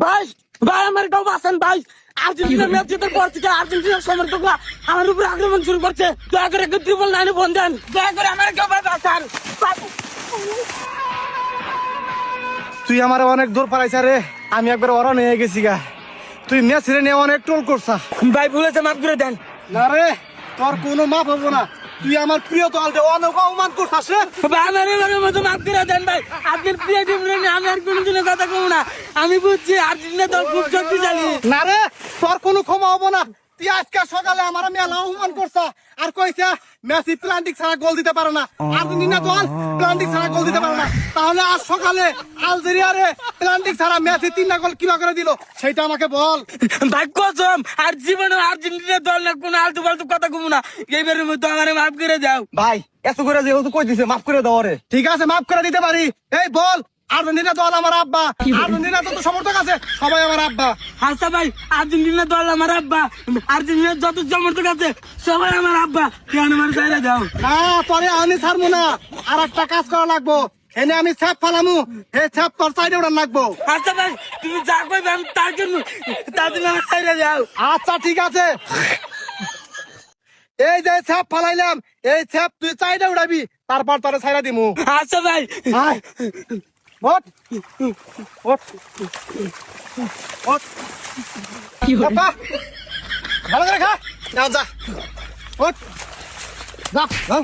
ভাই ভাই আমার গাও বাঁচান ভাই। আর্জেন্টিনা ম্যাচ জেতার পর থেকে আর্জেন্টিনার সমর্থকরা আমার উপর আক্রমণ শুরু করছে। দয়া করে একটু ট্রিপল নাইনে ফোন দেন, দয়া করে আমার গাও বাঁচান। তুই আমার অনেক দূর পালাইছা রে, আমি একবার ওরা নিয়ে গেছি গা। তুই মেসিরে নিয়ে অনেক ট্রোল করছা। ভাই ভুলেছে, মাফ করে দেন। না রে, তোর কোনো মাপ হবো না। তুই আমার প্রিয় দলকে অনেক অপমান করছাস রে। ভাই আমার এবারের মতো মাফ করে দেন ভাই। আপনার প্রিয় টিম নিয়ে আমি আর কোনোদিনও কথা কমু না। আমি বুঝছি আর্জেন্টিনা দল খুব শক্তিশালী। না রে, তোর কোনো ক্ষমা হবো না। তুই আজকে সকালে আমার মেলা অপমান করছা আর কইছা মেসি প্লান্টিক ছাড়া গোল দিতে পারে না, আর্জেন্টিনা দল প্লান্টিক ছাড়া গোল দিতে পারে না। তাহলে আজ সকালে আলজেরিয়ারে প্লান্টিক ছাড়া মেসি 3টা গোল কিভাবে করে দিল সেটা আমাকে বল। ভাই কসম আর জীবনে আর্জেন্টিনা দল না কোনো আলতু ফালতু কথা কমু না। এইবারের মতো আমার মাফ করে দাও ভাই। এত করে যেহেতু কই দিছে, মাফ করে দাও রে। ঠিক আছে, মাফ করে দিতে পারি। এই বল, আর্জেন্টিনা দল আমার আব্বা, আর্জেন্টিনা যত সমর্থক আছে সবাই আমার আব্বা। আচ্ছা ভাই, আর্জেন্টিনা দল আমার আব্বা, আর্জেন্টিনার যত সমর্থক আছে সবাই আমার আব্বা। কেন আমার চাইলে দাও না, পরে আমি ছাড়বো না। আর একটা কাজ করা লাগবো, এনে আমি ছাপ ফালামু, এই ছাপ তোর সাইডে ওটা লাগবো। আচ্ছা ভাই, তুমি যা কইবে আমি তার জন্য আমার চাইলে যাও। আচ্ছা ঠিক আছে, এই যে ছাপ ফালাইলাম, এই ছাপ তুই সাইডে উড়াবি, তারপর তোরে ছাইরা দিমু। আচ্ছা ভাই, আয়, ওঠ, ওঠ, ওঠ। বাবা, ভালো করে খা, নাও যা, ওঠ, যা, যা।